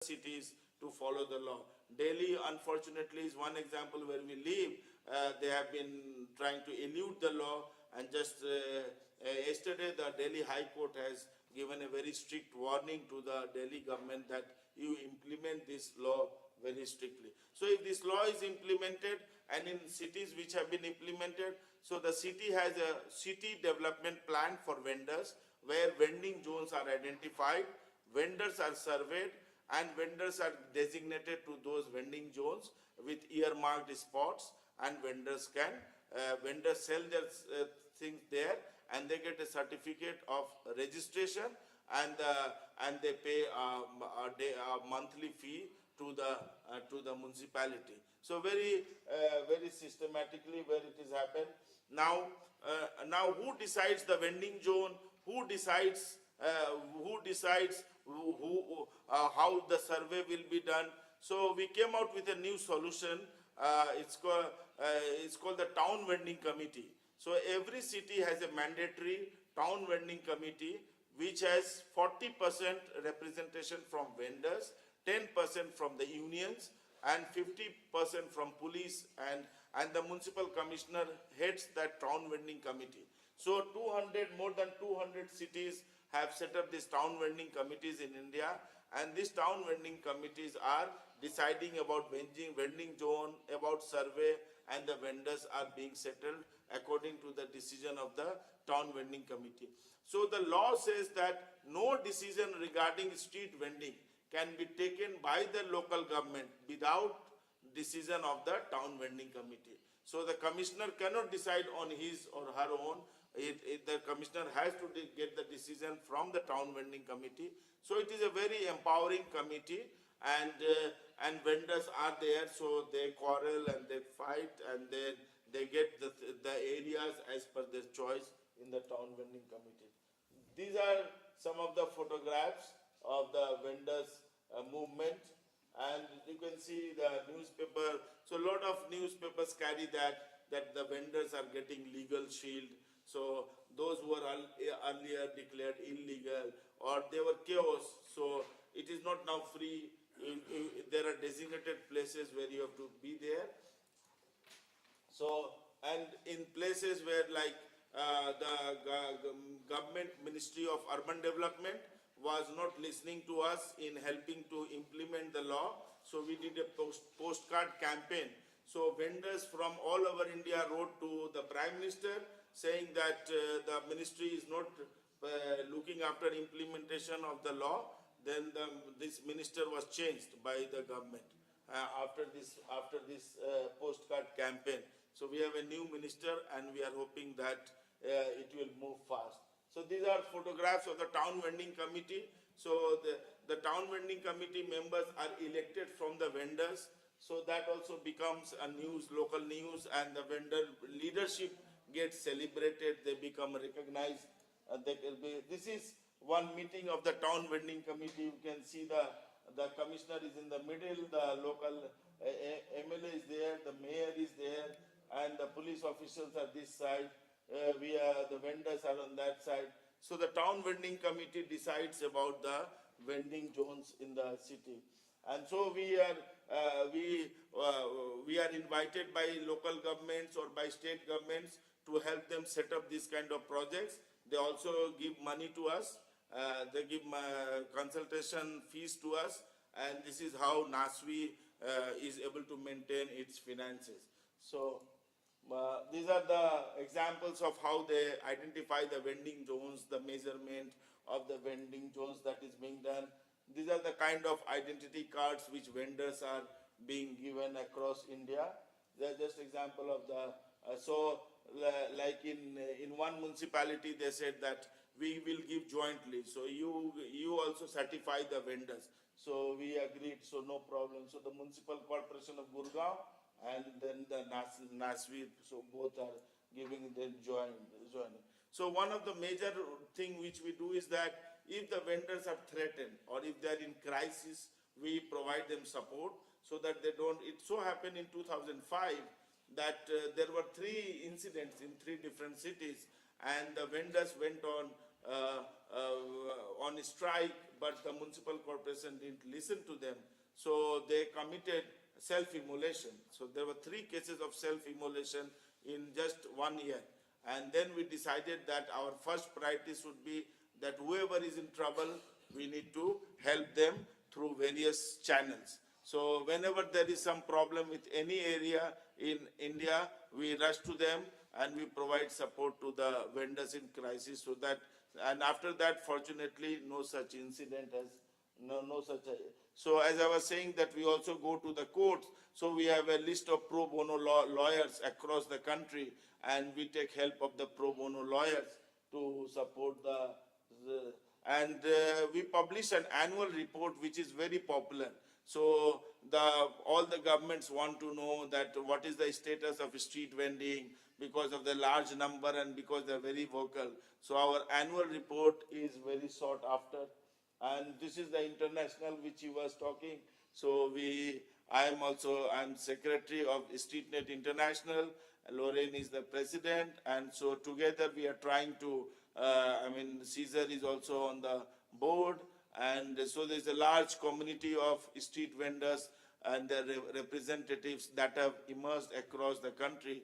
cities to follow the law. Delhi, unfortunately, is one example where we live. They have been trying to elude the law, and just yesterday the Delhi High Court has given a very strict warning to the Delhi government that you implement this law very strictly. So if this law is implemented, and in cities which have been implemented, so the city has a city development plan for vendors, where vending zones are identified, vendors are surveyed, and vendors are designated to those vending zones with earmarked spots, and vendors can sell their things there, and they get a certificate of registration, and they pay a monthly fee to the municipality. So very systematically where it is happened. Now who decides the vending zone? Who decides how the survey will be done? So we came out with a new solution. It's called the town vending committee. So every city has a mandatory town vending committee which has 40% representation from vendors, 10% from the unions, and 50% from police, and the municipal commissioner heads that town vending committee. So more than 200 cities have set up these town vending committees in India, and these town vending committees are deciding about vending zone, about survey, and the vendors are being settled according to the decision of the town vending committee. So the law says that no decision regarding street vending can be taken by the local government without decision of the town vending committee. So the commissioner cannot decide on his or her own. The commissioner has to get the decision from the town vending committee. So it is a very empowering committee, and vendors are there, so they quarrel and they fight, and then they get the areas as per their choice in the town vending committee. These are some of the photographs of the vendors movement, and you can see the newspaper. So a lot of newspapers carry that the vendors are getting legal shield. So those who were earlier declared illegal, or they were chaos, so it is not now free. There are designated places where you have to be there. So, and in places where like the government Ministry of Urban Development was not listening to us in helping to implement the law, so we did a postcard campaign. So vendors from all over India wrote to the Prime Minister saying that the ministry is not looking after implementation of the law. Then this minister was changed by the government after this postcard campaign. So we have a new minister, and we are hoping that it will move fast. So these are photographs of the town vending committee. So the town vending committee members are elected from the vendors. So that also becomes a local news, and the vendor leadership gets celebrated. They become recognized. This is one meeting of the town vending committee. You can see the commissioner is in the middle, the local MLA is there, the mayor is there, and the police officials are this side. The vendors are on that side. So the town vending committee decides about the vending zones in the city. And so we are invited by local governments or by state governments to help them set up this kind of projects. They also give money to us. They give consultation fees to us, and this is how NASWI is able to maintain its finances. So these are the examples of how they identify the vending zones, the measurement of the vending zones that is being done. These are the kind of identity cards which vendors are being given across India. They are just example of the, like in one municipality they said that we will give jointly. So you also certify the vendors. So we agreed, so no problem. So the Municipal Corporation of Gurgaon and then the NASWI, so both are giving them joining. So one of the major thing which we do is that if the vendors are threatened or if they are in crisis, we provide them support so that they don't. It so happened in 2005 that there were 3 incidents in 3 different cities, and the vendors went on strike but the municipal corporation didn't listen to them. So they committed self-immolation. So there were 3 cases of self-immolation in just 1 year. And then we decided that our first priority should be that whoever is in trouble, we need to help them through various channels. So whenever there is some problem with any area in India, we rush to them and we provide support to the vendors in crisis, so that, and after that, fortunately, no such incident has, no such. So as I was saying, that we also go to the courts. So we have a list of pro bono lawyers across the country, and we take help of the pro bono lawyers to support we publish an annual report which is very popular. So all the governments want to know that what is the status of street vending, because of the large number and because they're very vocal. So our annual report is very sought after. And this is the international which he was talking. So I'm secretary of StreetNet International. Lorraine is the president. And so together we are trying to, Caesar is also on the board. And so there's a large community of street vendors and their representatives that have emerged across the country,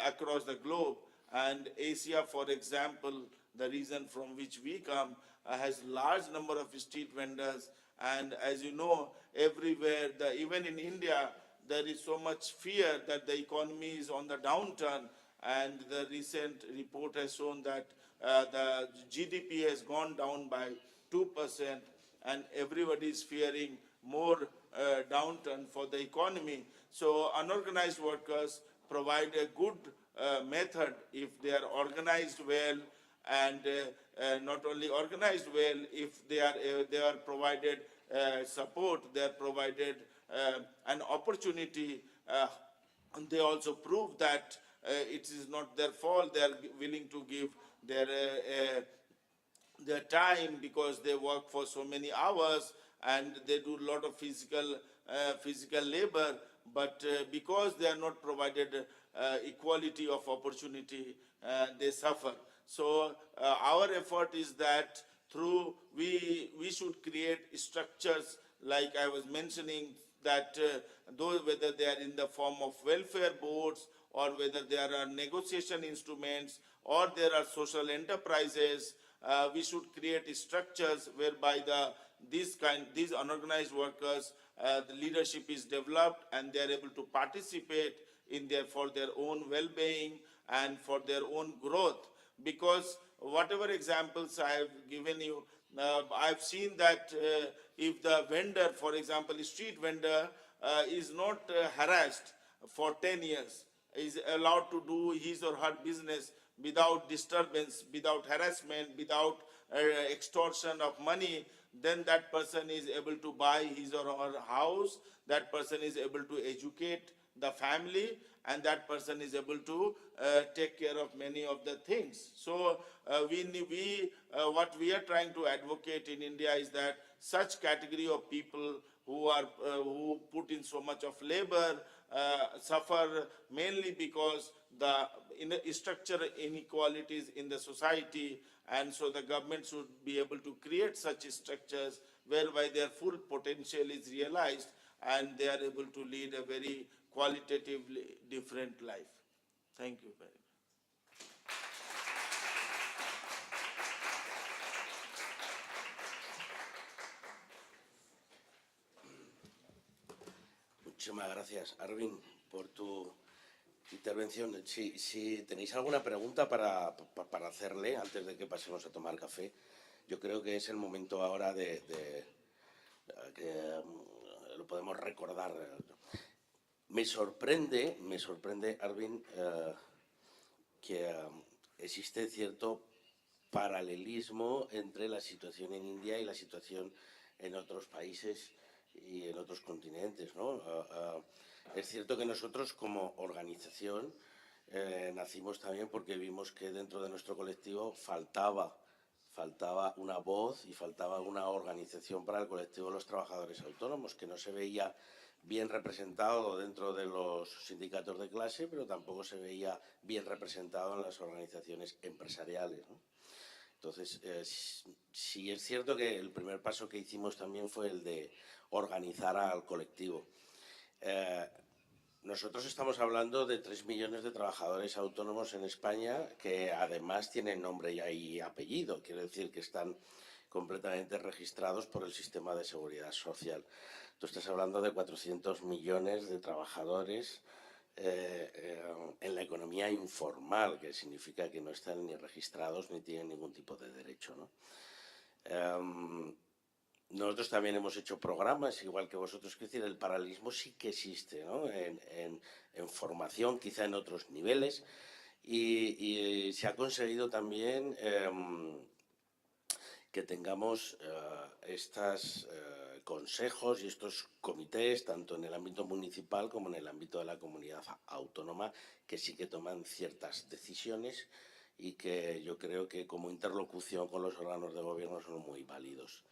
across the globe. And Asia, for example, the region from which we come, has large number of street vendors. And as you know, everywhere, even in India, there is so much fear that the economy is on the downturn. And the recent report has shown that the GDP has gone down by 2%, and everybody is fearing more downturn for the economy. So unorganized workers provide a good method if they are organized well, and not only organized well, if they are provided support, they are provided an opportunity. And they also prove that it is not their fault. They are willing to give their time, because they work for so many hours and they do a lot of physical labor, but because they are not provided equality of opportunity, they suffer. So our effort is that we should create structures, like I was mentioning, that whether they are in the form of welfare boards, or whether there are negotiation instruments, or there are social enterprises, we should create structures whereby these unorganized workers, the leadership is developed and they are able to participate for their own well-being and for their own growth. Because whatever examples I have given you, I've seen that if the vendor, for example, street vendor, is not harassed for 10 years, is allowed to do his or her business without disturbance, without harassment, without extortion of money, then that person is able to buy his or her house, that person is able to educate the family, and that person is able to take care of many of the things. So what we are trying to advocate in India is that such category of people who put in so much of labor suffer mainly because the structural inequalities in the society, and so the government should be able to create such structures whereby their full potential is realized and they are able to lead a very qualitatively different life. Thank you very much. Muchísimas gracias, Arvin, por tu intervención. Si tenéis alguna pregunta para hacerle antes de que pasemos a tomar café, yo creo que es el momento ahora de que lo podemos recordar. Me sorprende, Arvin, que existe cierto paralelismo entre la situación en India y la situación en otros países y en otros continentes, ¿no? Es cierto que nosotros como organización nacimos también porque vimos que dentro de nuestro colectivo faltaba una voz y faltaba una organización para el colectivo de los trabajadores autónomos, que no se veía bien representado dentro de los sindicatos de clase, pero tampoco se veía bien representado en las organizaciones empresariales, ¿no? Entonces, sí es cierto que el primer paso que hicimos también fue el de organizar al colectivo. Nosotros estamos hablando de 3 millones de trabajadores autónomos en España que además tienen nombre y apellido, quiere decir que están completamente registrados por el sistema de seguridad social. Tú estás hablando de 400 millones de trabajadores en la economía informal, que significa que no están ni registrados ni tienen ningún tipo de derecho, ¿no? Nosotros también hemos hecho programas, igual que vosotros, es decir, el paralelismo sí que existe, ¿no? En formación, quizá en otros niveles, y se ha conseguido también que tengamos estos consejos y estos comités, tanto en el ámbito municipal como en el ámbito de la comunidad autónoma, que sí que toman ciertas decisiones y que yo creo que como interlocución con los órganos de gobierno son muy válidos.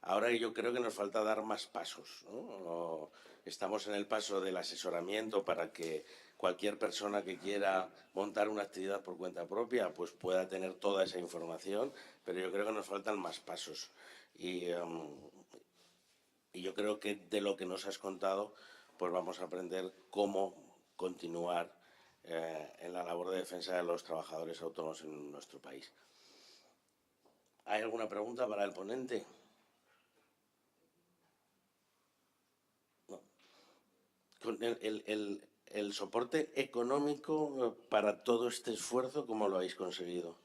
Ahora yo creo que nos falta dar más pasos, ¿no? Estamos en el paso del asesoramiento para que cualquier persona que quiera montar una actividad por cuenta propia pues pueda tener toda esa información, pero yo creo que nos faltan más pasos. Y yo creo que de lo que nos has contado pues vamos a aprender cómo continuar en la labor de defensa de los trabajadores autónomos en nuestro país. ¿Hay alguna pregunta para el ponente? Con el soporte económico para todo este esfuerzo, ¿cómo lo habéis conseguido?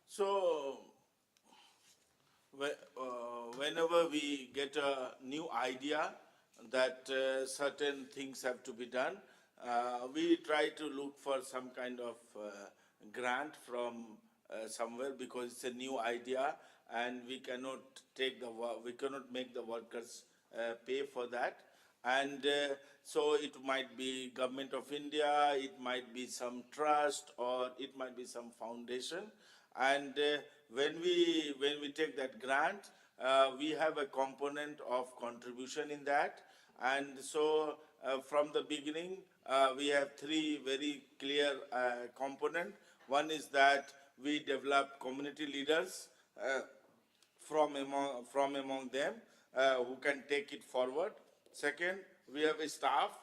So, whenever we get a new idea that certain things have to be done, we try to look for some kind of grant from somewhere because it's a new idea and we cannot make the workers pay for that. And so it might be Government of India, it might be some trust, or it might be some foundation. And when we take that grant, we have a component of contribution in that. And so from the beginning, we have three very clear components. One is that we develop community leaders from among them who can take it forward. Second, we have a staff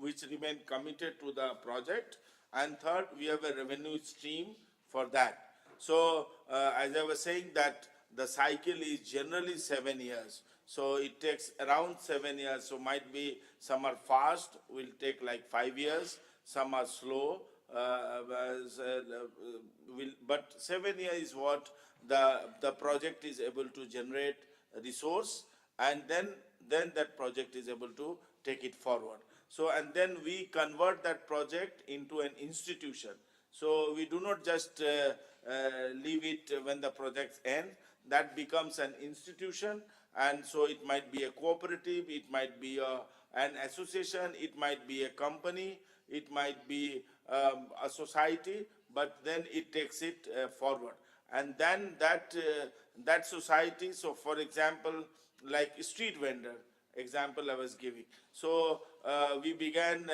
which remain committed to the project. And third, we have a revenue stream for that. So as I was saying that the cycle is generally 7 years. So it takes around 7 years. So might be some are fast, will take like 5 years. Some are slow, but 7 years is what the project is able to generate resource, and then that project is able to take it forward. So, and then we convert that project into an institution. So we do not just leave it when the projects end. That becomes an institution, and so it might be a cooperative, it might be an association, it might be a company, it might be a society, but then it takes it forward. And then that society, so for example, like street vendor example I was giving. So we began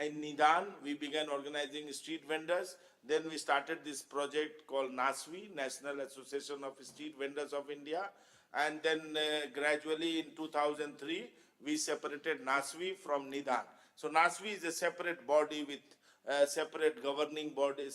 in Nidan, we began organizing street vendors. Then we started this project called NASVI, National Association of Street Vendors of India. And then gradually in 2003, we separated NASVI from Nidan. So NASVI is a separate body with separate governing body,